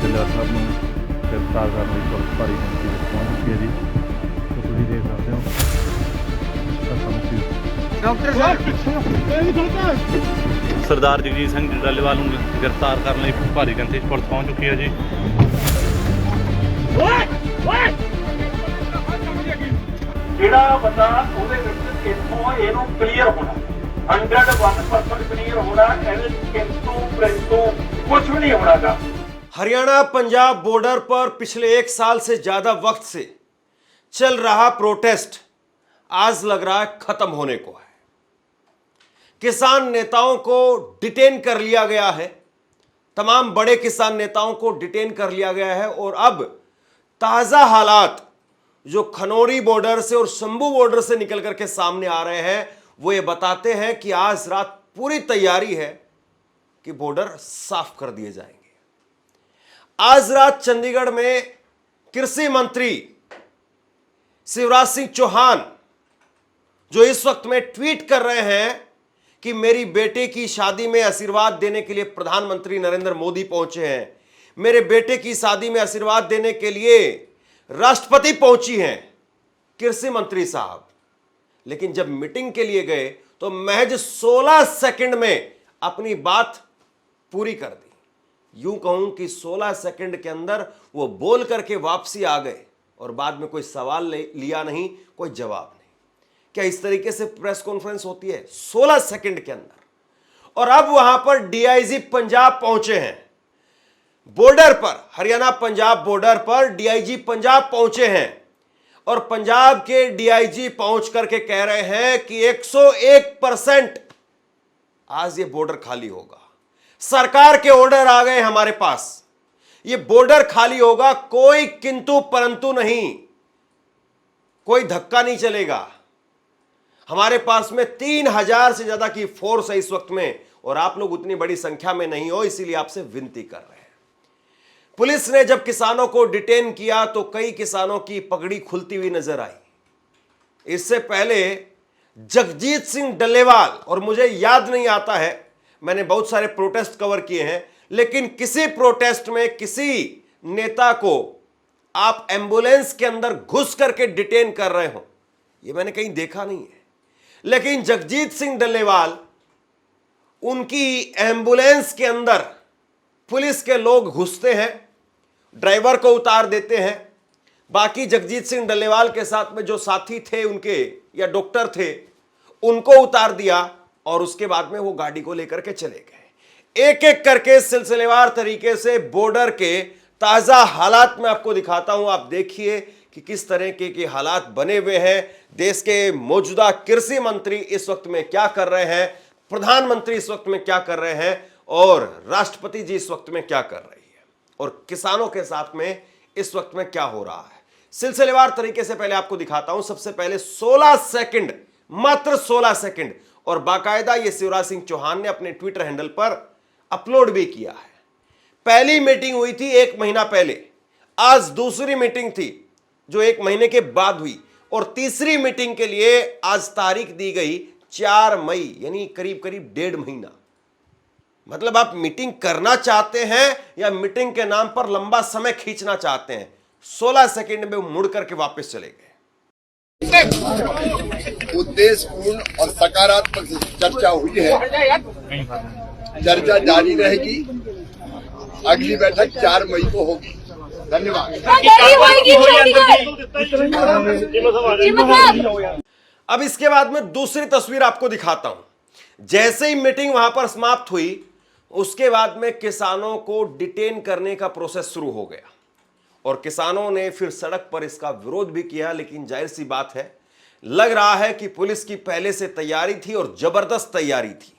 ਡੱਲੇਵਾਲ ਸਾਹਿਬ ਨੂੰ ਗ੍ਰਿਫਤਾਰ ਕਰਨ ਲਈ ਪੁਲਿਸ ਭਾਰੀ ਗਿਣਤੀ ਵਿੱਚ ਪਹੁੰਚ ਚੁੱਕੀ ਹੈ ਜੀ। तो ਤੁਸੀਂ ਦੇਖ ਸਕਦੇ ਹੋ डॉक्टर सरदार जगजीत सिंह डल्लेवाल ਨੂੰ गिरफ्तार करने ਲਈ ਭਾਰੀ ਗਿਣਤੀ ਵਿੱਚ ਪੁਲਿਸ ਪਹੁੰਚ ਚੁੱਕੀ ਹੈ ਜੀ। ਜਿਹੜਾ ਬੰਦਾ ਉਹਦੇ ਵਿੱਚ ਇੱਥੋਂ ਇਹਨੂੰ ਕਲੀਅਰ ਹੋਣਾ 101% ਕਲੀਅਰ ਹੋਣਾ, ਇਹਦੇ किंतु कुछ भी नहीं होना। हरियाणा पंजाब बॉर्डर पर पिछले 1 साल से ज्यादा वक्त से चल रहा प्रोटेस्ट आज लग रहा है खत्म होने को है। किसान नेताओं को डिटेन कर लिया गया है, तमाम बड़े किसान नेताओं को डिटेन कर लिया गया है और अब ताजा हालात जो खनौरी बॉर्डर से और शंभू बॉर्डर से निकल करके सामने आ रहे हैं वो ये बताते हैं कि आज रात पूरी तैयारी है कि बॉर्डर साफ कर दिए जाएंगे। आज रात चंडीगढ़ में कृषि मंत्री शिवराज सिंह चौहान जो इस वक्त में ट्वीट कर रहे हैं कि मेरी बेटे की शादी में आशीर्वाद देने के लिए प्रधानमंत्री नरेंद्र मोदी पहुंचे हैं, मेरे बेटे की शादी में आशीर्वाद देने के लिए राष्ट्रपति पहुंची हैं कृषि मंत्री साहब। लेकिन जब मीटिंग के लिए गए तो महज 16 सेकंड में अपनी बात पूरी कर दी। यूं कहूं कि 16 सेकंड के अंदर वो बोल करके वापसी आ गए और बाद में कोई सवाल लिया नहीं, कोई जवाब नहीं। क्या इस तरीके से प्रेस कॉन्फ्रेंस होती है 16 सेकंड के अंदर? और अब वहां पर डीआईजी पंजाब पहुंचे हैं बॉर्डर पर, हरियाणा पंजाब बॉर्डर पर डीआईजी पंजाब पहुंचे हैं और पंजाब के डीआईजी पहुंच करके कह रहे हैं कि 101% आज ये बॉर्डर खाली होगा। सरकार के ऑर्डर आ गए हमारे पास, ये बॉर्डर खाली होगा, कोई किंतु परंतु नहीं, कोई धक्का नहीं चलेगा। हमारे पास में 3000 से ज्यादा की फोर्स है इस वक्त में और आप लोग उतनी बड़ी संख्या में नहीं हो, इसीलिए आपसे विनती कर रहे हैं। पुलिस ने जब किसानों को डिटेन किया तो कई किसानों की पगड़ी खुलती हुई नजर आई। इससे पहले जगजीत सिंह डल्लेवाल, और मुझे याद नहीं आता है, मैंने बहुत सारे प्रोटेस्ट कवर किए हैं, लेकिन किसी प्रोटेस्ट में किसी नेता को आप एम्बुलेंस के अंदर घुस करके डिटेन कर रहे हो, यह मैंने कहीं देखा नहीं है। लेकिन जगजीत सिंह डल्लेवाल, उनकी एम्बुलेंस के अंदर पुलिस के लोग घुसते हैं, ड्राइवर को उतार देते हैं, बाकी जगजीत सिंह डल्लेवाल के साथ में जो साथी थे उनके या डॉक्टर थे उनको उतार दिया और उसके बाद में वो गाड़ी को लेकर के चले गए। एक एक करके सिलसिलेवार तरीके से बॉर्डर के ताजा हालात में आपको दिखाता हूं। आप देखिए कि किस तरह के हालात बने हुए हैं। देश के मौजूदा कृषि मंत्री इस वक्त में क्या कर रहे हैं, प्रधानमंत्री इस वक्त में क्या कर रहे हैं और राष्ट्रपति जी इस वक्त में क्या कर रही है और किसानों के साथ में इस वक्त में क्या हो रहा है। सिलसिलेवार तरीके से पहले आपको दिखाता हूं। सबसे पहले 16 सेकंड, मात्र 16 सेकंड, और बाकायदा ये शिवराज सिंह चौहान ने अपने ट्विटर हैंडल पर अपलोड भी किया है। पहली मीटिंग हुई थी 1 महीना पहले, आज दूसरी मीटिंग थी जो 1 महीने के बाद हुई और तीसरी मीटिंग के लिए आज तारीख दी गई 4 मई, यानी करीब करीब 1.5 महीना। मतलब आप मीटिंग करना चाहते हैं या मीटिंग के नाम पर लंबा समय खींचना चाहते हैं? 16 सेकंड में मुड़ करके वापस चले गए। उद्देश्यपूर्ण और सकारात्मक चर्चा हुई है, चर्चा जारी रहेगी। अगली बैठक 4 मई को होगी। धन्यवाद। अब इसके बाद में दूसरी तस्वीर आपको दिखाता हूं। जैसे ही मीटिंग वहां पर समाप्त हुई उसके बाद में किसानों को डिटेन करने का प्रोसेस शुरू हो गया और किसानों ने फिर सड़क पर इसका विरोध भी किया। लेकिन जाहिर सी बात है, लग रहा है कि पुलिस की पहले से तैयारी थी और जबरदस्त तैयारी थी।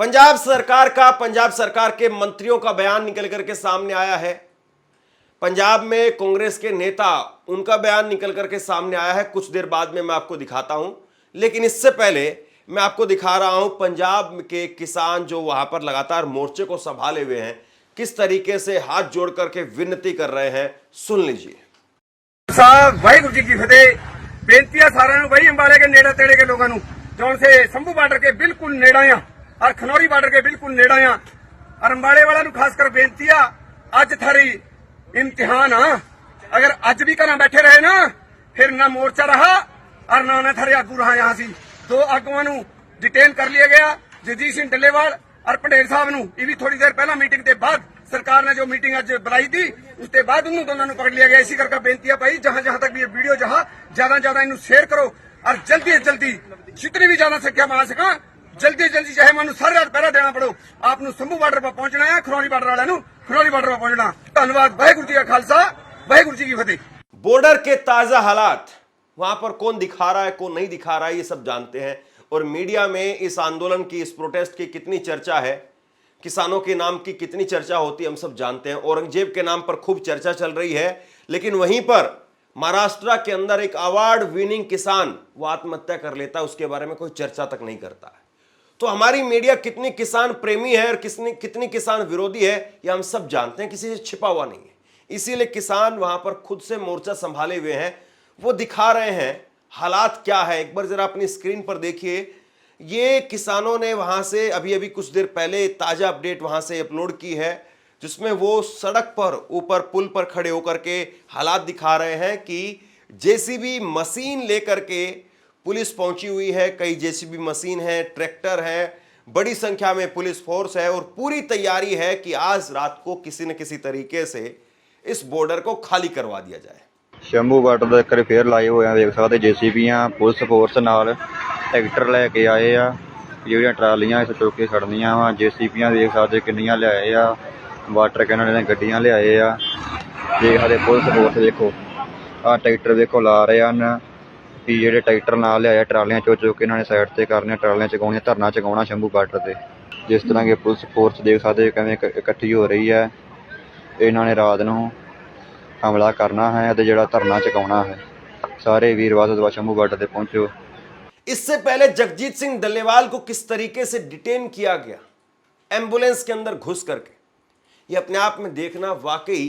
पंजाब सरकार के मंत्रियों का बयान निकल करके सामने आया है। पंजाब में कांग्रेस के नेता, उनका बयान निकल करके सामने आया है। कुछ देर बाद में मैं आपको दिखाता हूं, लेकिन इससे पहले मैं आपको दिखा रहा हूं पंजाब के किसान जो वहां पर लगातार मोर्चे को संभाले हुए हैं, किस तरीके से हाथ जोड़ करके विनती कर रहे हैं। सुन लीजिए। साहब वाहिगुरू जी की फतेह। बेनती है सारे भाई अंबाले के नेड़े तेड़े के लोगों जो से शंभू बार्डर के बिल्कुल नेड़ा आ और खनौरी बार्डर के बिल्कुल नेड़ा आ और अंबाले वाला खासकर बेनती है, अज थारी इम्तिहान आ। अगर अज भी घर बैठे रहे ना फिर ना मोर्चा रहा और ना थारे आगू रहा। यहाँ सी 2 आगुआ डिटेन कर लिया गया, जगजीत सिंह डल्लेवाल और पंडेर साहब ये भी थोड़ी देर पहला मीटिंग के बाद सरकार ने जो मीटिंग अज बुलाई थी उसके बाद उन्होंने दोनों पकड़ लिया गया। इसी करके बेनती है भाई जहां जहां तक भी ये वीडियो ज्यादा इन्हें शेयर करो और जल्दी से जल्दी जितनी भी ज्यादा संख्या में आ सका जल्दी चाहे मैं सारी रात पहरा देना पड़ो आप शंभू बार्डर पर पहुंचना है, खनौरी बार्डर वाले खनौरी बार्डर पर पहुंचना। धन्यवाद। वाहिगुरू जी का खालसा, वाहिगुरू जी की फतेह। बॉर्डर के ताजा हालात वहां पर कौन दिखा रहा है, कौन नहीं दिखा रहा है, ये सब जानते हैं। और मीडिया में इस आंदोलन की, इस प्रोटेस्ट की कितनी चर्चा है, किसानों के नाम की कितनी चर्चा होती है, हम सब जानते हैं। औरंगजेब के नाम पर खूब चर्चा चल रही है, लेकिन वहीं पर महाराष्ट्र के अंदर एक अवार्ड विनिंग किसान वो आत्महत्या कर लेता है, उसके बारे में कोई चर्चा तक नहीं करता है। तो हमारी मीडिया कितनी किसान प्रेमी है और कितनी किसान विरोधी है, ये हम सब जानते हैं, किसी से छिपा हुआ नहीं है। इसीलिए किसान वहां पर खुद से मोर्चा संभाले हुए हैं, वो दिखा रहे हैं हालात क्या है। एक बार जरा अपनी स्क्रीन पर देखिए, ये किसानों ने वहां से अभी कुछ देर पहले ताजा अपडेट वहां से अपलोड की है, जिसमें वो सड़क पर ऊपर पुल पर खड़े होकर के हालात दिखा रहे हैं कि जेसीबी मशीन लेकर के पुलिस पहुंची हुई है। कई जेसीबी मशीन है, ट्रैक्टर है, बड़ी संख्या में पुलिस फोर्स है और पूरी तैयारी है कि आज रात को किसी न किसी तरीके से इस बॉर्डर को खाली करवा दिया जाए। शंभू बार्डर ਦੇ ਇੱਕ ਫੇਰ ਲਾਏ ਹੋਏ ਆ, ਵੇਖ ਸਕਦੇ ਜੀਸੀਬੀਆਂ ਪੁਲਿਸ ਫੋਰਸ ਨਾਲ ਟਰੈਕਟਰ ਲੈ ਕੇ ਆਏ ਆ, ਜਿਹੜੀਆਂ ਟਰਾਲੀਆਂ ਇਸ ਚੁੱਕ ਕੇ ਖੜਨੀਆਂ ਵਾ। ਜੀਸੀਬੀਆਂ ਵੇਖ ਸਕਦੇ ਕਿੰਨੀਆਂ ਲਿਆਏ ਆ, ਵਾਟਰ ਕੈਨਨ ਦੀਆਂ ਗੱਡੀਆਂ ਲਿਆਏ ਆ। ਦੇਖ ਸਕਦੇ ਪੁਲਿਸ ਫੋਰਸ ਦੇਖੋ, ਆ ਟਰੈਕਟਰ ਦੇਖੋ ਲਾ ਰਹੇ ਹਨ ਵੀ ਜਿਹੜੇ ਟਰੈਕਟਰ ਨਾਲ ਲਿਆਏ ਟਰਾਲੀਆਂ ਚੁੱਕ ਕੇ ਇਹਨਾਂ ਨੇ ਸਾਈਡ ਤੇ ਕਰਨੀਆਂ, ਟਰਾਲੀਆਂ ਚਗਾਉਣੀਆਂ, ਧਰਨਾ ਚਗਾਉਣਾ ਸ਼ੰਭੂ ਬਾਰਡਰ ਤੇ। ਜਿਸ ਤਰ੍ਹਾਂ ਕਿ ਪੁਲਿਸ ਫੋਰਸ ਦੇਖ ਸਕਦੇ ਕਿਵੇਂ ਇਕੱਠੀ ਹੋ ਰਹੀ ਹੈ। ਇਹਨਾਂ ਨੇ ਰਾਤ ਨੂੰ हमला करना है तो जड़ा धरना चुकाना है। सारे वीर शंभू बार्डर पे पहुंचो। इससे पहले जगजीत सिंह डल्लेवाल को किस तरीके से डिटेन किया गया एम्बुलेंस के अंदर घुस करके, ये अपने आप में देखना वाकई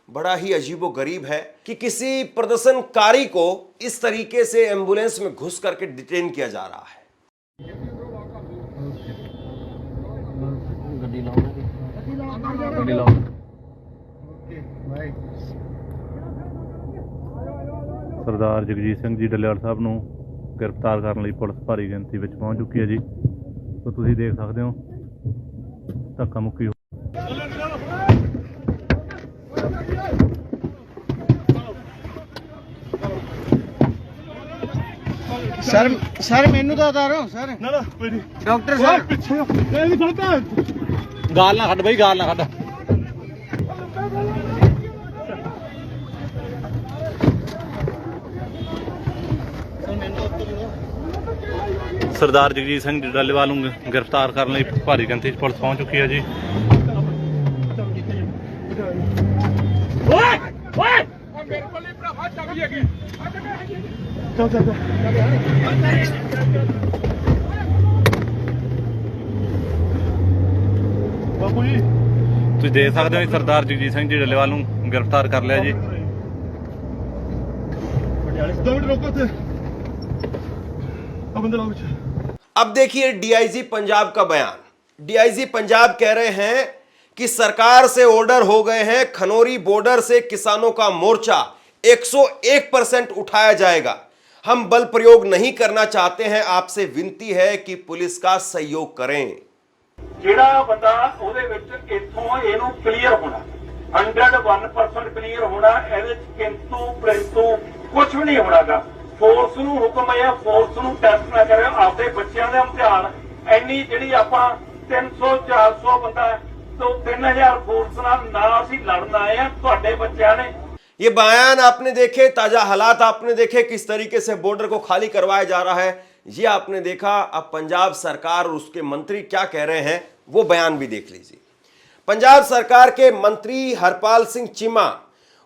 बड़ा ही अजीबोगरीब है कि किसी प्रदर्शनकारी को इस तरीके से एम्बुलेंस में घुस करके डिटेन किया जा रहा है। ਸਰਦਾਰ ਜਗਜੀਤ ਸਿੰਘ ਜੀ ਡੱਲੇਵਾਲ ਸਾਹਿਬ ਨੂੰ ਗ੍ਰਿਫਤਾਰ ਕਰਨ ਲਈ ਪੁਲਿਸ ਭਾਰੀ ਗਿਣਤੀ ਵਿੱਚ ਪਹੁੰਚ ਚੁੱਕੀ ਹੈ ਜੀ। ਸੋ ਤੁਸੀਂ ਦੇਖ ਸਕਦੇ ਹੋ ਧੱਕਾ ਮੁੱਕੀ सर मैनू तो बता रहा हूँ सर। ना कोई नहीं डॉक्टर साहब पीछे नहीं खड़ता गाल ना खड़ भाई, गाल ना खड़। ਸਰਦਾਰ ਜਗਜੀਤ ਸਿੰਘ ਡੱਲੇਵਾਲ ਨੂੰ ਗ੍ਰਿਫਤਾਰ ਕਰਨ ਲਈ ਭਾਰੀ ਗਿਣਤੀ 'ਚ ਪੁਲਿਸ ਪਹੁੰਚ ਚੁੱਕੀ ਹੈ ਜੀ। ਮੇਰੇ ਕੋਲ ਨਹੀਂ ਭਰਾਵਾ ਚਾਬੀ ਹੈਗੀ। ਬਾਪੂ ਜੀ ਤੁਸੀਂ ਦੇਖ ਸਕਦੇ ਹੋ ਸਰਦਾਰ ਜਗਜੀਤ ਸਿੰਘ ਜੀ ਡੱਲੇਵਾਲ ਨੂੰ ਗ੍ਰਿਫਤਾਰ ਕਰ ਲਿਆ ਜੀ। 2 मिनट रोको थे अब अंदर आओ। अब देखिए डीआईजी पंजाब का बयान। डीआईजी पंजाब कह रहे हैं कि सरकार से ऑर्डर हो गए हैं, खनौरी बॉर्डर से किसानों का मोर्चा 101% उठाया जाएगा। हम बल प्रयोग नहीं करना चाहते हैं, आपसे विनती है कि पुलिस का सहयोग करें। ਜਿਹੜਾ ਬੰਦਾ ਉਹਦੇ ਵਿੱਚ ਇੱਥੋਂ ਇਹਨੂੰ ਕਲੀਅਰ ਹੋਣਾ 101% ਕਲੀਅਰ ਹੋਣਾ, ਇਹਦੇ ਚ ਕਿੰਤੂ ਪ੍ਰੰਤੂ ਕੁਝ ਵੀ ਨਹੀਂ ਹੋਣਾਗਾ। ਫੋਰਸ ਨੂੰ ਹੁਕਮ ਹੈ ਫੋਰਸ ਨੂੰ ਟੈਸਟ ਨਾ ਕਰਿਓ, ਆਪਦੇ ਬੱਚਿਆਂ ਦੇ ਇਮਤਿਹਾਨ ਇੰਨੀ ਜਿਹੜੀ ਆਪਾਂ 300 400 ਬੰਦਾ ਤੋਂ 3000 ਫੋਰਸ ਨਾਲ ਅਸੀਂ ਲੜਨ ਆਏ ਆ। ਤੁਹਾਡੇ ਬੱਚਿਆਂ ਨੇ ये बयान आपने देखे, ताजा हालात आपने देखे, किस तरीके से बॉर्डर को खाली करवाया जा रहा है। ये आपने देखा। अब पंजाब सरकार और उसके मंत्री क्या कह रहे हैं वो बयान भी देख लीजिए। पंजाब सरकार के मंत्री हरपाल सिंह चीमा,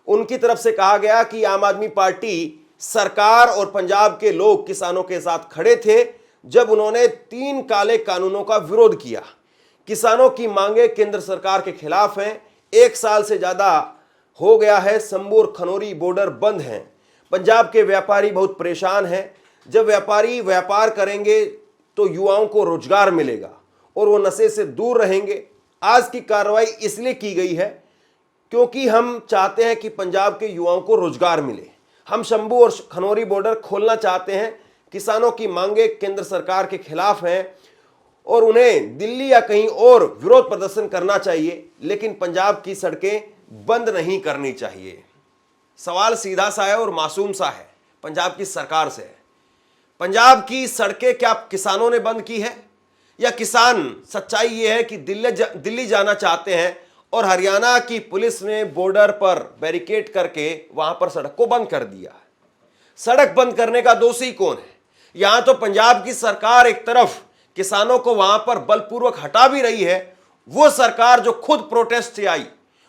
उनकी तरफ से कहा गया कि आम आदमी पार्टी सरकार और पंजाब के लोग किसानों के साथ खड़े थे जब उन्होंने 3 काले कानूनों का विरोध किया। किसानों की मांगे केंद्र सरकार के खिलाफ हैं। 1 साल से ज्यादा हो गया है शंभू और खनौरी बॉर्डर बंद हैं। पंजाब के व्यापारी बहुत परेशान हैं। जब व्यापारी व्यापार करेंगे तो युवाओं को रोजगार मिलेगा और वो नशे से दूर रहेंगे। आज की कार्रवाई इसलिए की गई है क्योंकि हम चाहते हैं कि पंजाब के युवाओं को रोजगार मिले। हम शंभू और खनौरी बॉर्डर खोलना चाहते हैं। किसानों की मांगे केंद्र सरकार के खिलाफ हैं और उन्हें दिल्ली या कहीं और विरोध प्रदर्शन करना चाहिए, लेकिन पंजाब की सड़कें बंद नहीं करनी चाहिए। सवाल सीधा सा है और मासूम सा है, पंजाब की सरकार से है। पंजाब की सड़कें क्या किसानों ने बंद की है या किसान? सच्चाई यह है कि दिल्ली जाना चाहते हैं और हरियाणा की पुलिस ने बॉर्डर पर बैरिकेड करके वहां पर सड़क को बंद कर दिया है। सड़क बंद करने का दोषी कौन है? यहां तो पंजाब की सरकार एक तरफ किसानों को वहां पर बलपूर्वक हटा भी रही है। वो सरकार जो खुद प्रोटेस्ट से आई,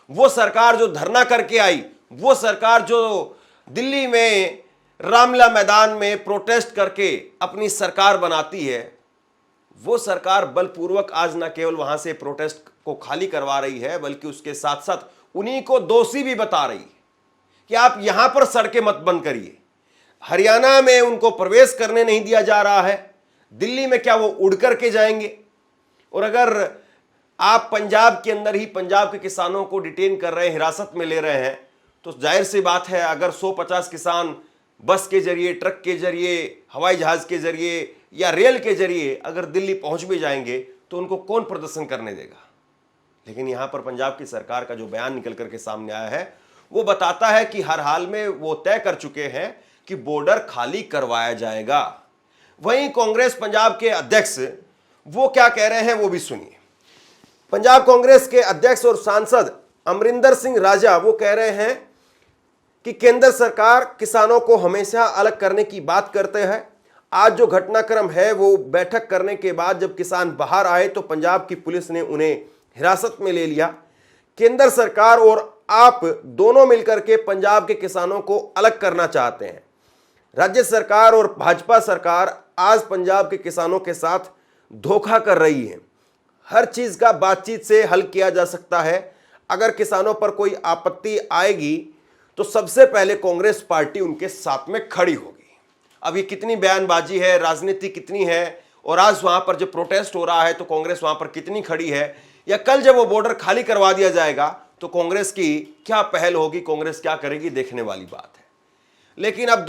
वो सरकार जो धरना करके आई, वो सरकार जो दिल्ली में रामलीला मैदान में प्रोटेस्ट करके अपनी सरकार बनाती है, वो सरकार बलपूर्वक आज न केवल वहां से प्रोटेस्ट को खाली करवा रही है बल्कि उसके साथ साथ उन्हीं को दोषी भी बता रही है कि आप यहां पर सड़कें मत बंद करिए। हरियाणा में उनको प्रवेश करने नहीं दिया जा रहा है। दिल्ली में क्या वो उड़ करके जाएंगे? और अगर आप पंजाब के अंदर ही पंजाब के किसानों को डिटेन कर रहे हैं, हिरासत में ले रहे हैं, तो जाहिर सी बात है अगर 150 किसान बस के जरिए, ट्रक के जरिए, हवाई जहाज के जरिए या रेल के जरिए अगर दिल्ली पहुंच भी जाएंगे तो उनको कौन प्रदर्शन करने देगा? लेकिन यहां पर पंजाब की सरकार का जो बयान निकल करके सामने आया है वो बताता है कि हर हाल में वो तय कर चुके हैं कि बॉर्डर खाली करवाया जाएगा। वहीं कांग्रेस पंजाब के अध्यक्ष वो क्या कह रहे हैं वो भी सुनिए। पंजाब कांग्रेस के अध्यक्ष और सांसद अमरिंदर सिंह राजा वो कह रहे हैं कि केंद्र सरकार किसानों को हमेशा अलग करने की बात करते हैं। आज जो घटनाक्रम है वो बैठक करने के बाद जब किसान बाहर आए तो पंजाब की पुलिस ने उन्हें हिरासत में ले लिया। केंद्र सरकार और आप दोनों मिलकर के पंजाब के किसानों को अलग करना चाहते हैं। राज्य सरकार और भाजपा सरकार आज पंजाब के किसानों के साथ धोखा कर रही है। हर चीज का बातचीत से हल किया जा सकता है। अगर किसानों पर कोई आपत्ति आएगी तो सबसे पहले कांग्रेस पार्टी उनके साथ में खड़ी होगी। अब ये कितनी बयानबाजी है, राजनीति कितनी है, और आज वहां पर जो प्रोटेस्ट हो रहा है तो कांग्रेस वहां पर कितनी खड़ी है, या कल जब वो बॉर्डर खाली करवा दिया जाएगा तो कांग्रेस की क्या पहल होगी, कांग्रेस क्या करेगी, देखने वाली बात है। लेकिन अब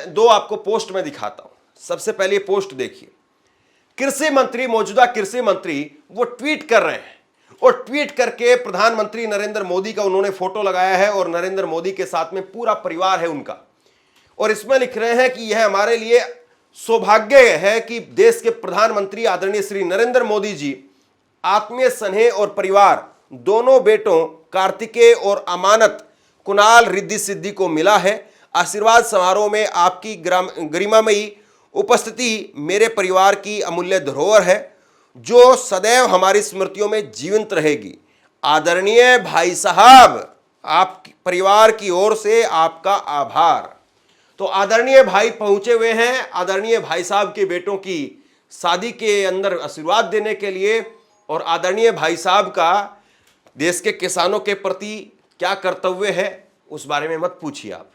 दो आपको पोस्ट में दिखाता हूं। सबसे पहले पोस्ट देखिए। कृषि मंत्री, मौजूदा कृषि मंत्री वो ट्वीट कर रहे हैं और ट्वीट करके प्रधानमंत्री नरेंद्र मोदी का उन्होंने फोटो लगाया है और नरेंद्र मोदी के साथ में पूरा परिवार है उनका, और इसमें लिख रहे हैं कि यह हमारे लिए सौभाग्य है कि देश के प्रधानमंत्री आदरणीय श्री नरेंद्र मोदी जी आत्मीय स्नेह और परिवार दोनों बेटों कार्तिकेय और अमानत कुणाल रिद्धि सिद्धि को मिला है। आशीर्वाद समारोह में आपकी गरिमामयी उपस्थिति मेरे परिवार की अमूल्य धरोहर है जो सदैव हमारी स्मृतियों में जीवंत रहेगी। आदरणीय भाई साहब, आप परिवार की ओर से आपका आभार। तो आदरणीय भाई पहुंचे हुए हैं आदरणीय भाई साहब के बेटों की शादी के अंदर आशीर्वाद देने के लिए, और आदरणीय भाई साहब का देश के किसानों के प्रति क्या कर्तव्य है उस बारे में मत पूछिए आप।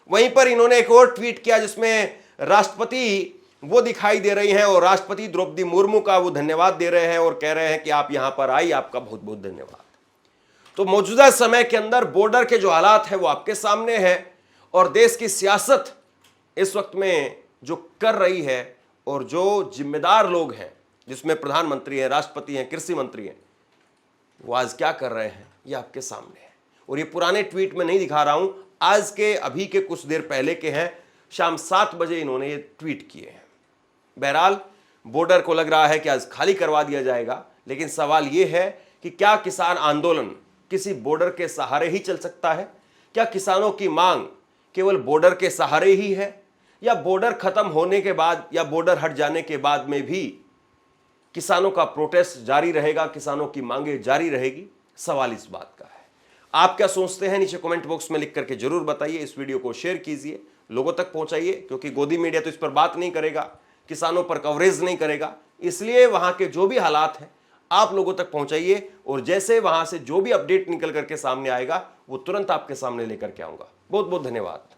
वहीं पर इन्होंने एक और ट्वीट किया जिसमें राष्ट्रपति वो दिखाई दे रही हैं और राष्ट्रपति द्रौपदी मुर्मू का वो धन्यवाद दे रहे हैं और कह रहे हैं कि आप यहां पर आई, आपका बहुत बहुत धन्यवाद। तो मौजूदा समय के अंदर बॉर्डर के जो हालात है वो आपके सामने है, और देश की सियासत इस वक्त में जो कर रही है और जो जिम्मेदार लोग हैं जिसमें प्रधानमंत्री हैं, राष्ट्रपति हैं, कृषि मंत्री हैं, वो आज क्या कर रहे हैं ये आपके सामने है। और ये पुराने ट्वीट में नहीं दिखा रहा हूं, आज के अभी के कुछ देर पहले के हैं। शाम 7 बजे इन्होंने ये ट्वीट किए हैं। बहरहाल बॉर्डर को लग रहा है कि आज खाली करवा दिया जाएगा, लेकिन सवाल ये है कि क्या किसान आंदोलन किसी बॉर्डर के सहारे ही चल सकता है? क्या किसानों की मांग केवल बॉर्डर के सहारे ही है, या बॉर्डर खत्म होने के बाद या बॉर्डर हट जाने के बाद में भी किसानों का प्रोटेस्ट जारी रहेगा, किसानों की मांगे जारी रहेगी? सवाल इस बात का है। आप क्या सोचते हैं नीचे कमेंट बॉक्स में लिख करके जरूर बताइए। इस वीडियो को शेयर कीजिए, लोगों तक पहुंचाइए, क्योंकि गोदी मीडिया तो इस पर बात नहीं करेगा, किसानों पर कवरेज नहीं करेगा, इसलिए वहां के जो भी हालात हैं आप लोगों तक पहुंचाइए, और जैसे वहां से जो भी अपडेट निकल करके सामने आएगा वो तुरंत आपके सामने लेकर के आऊंगा। बहुत बहुत धन्यवाद।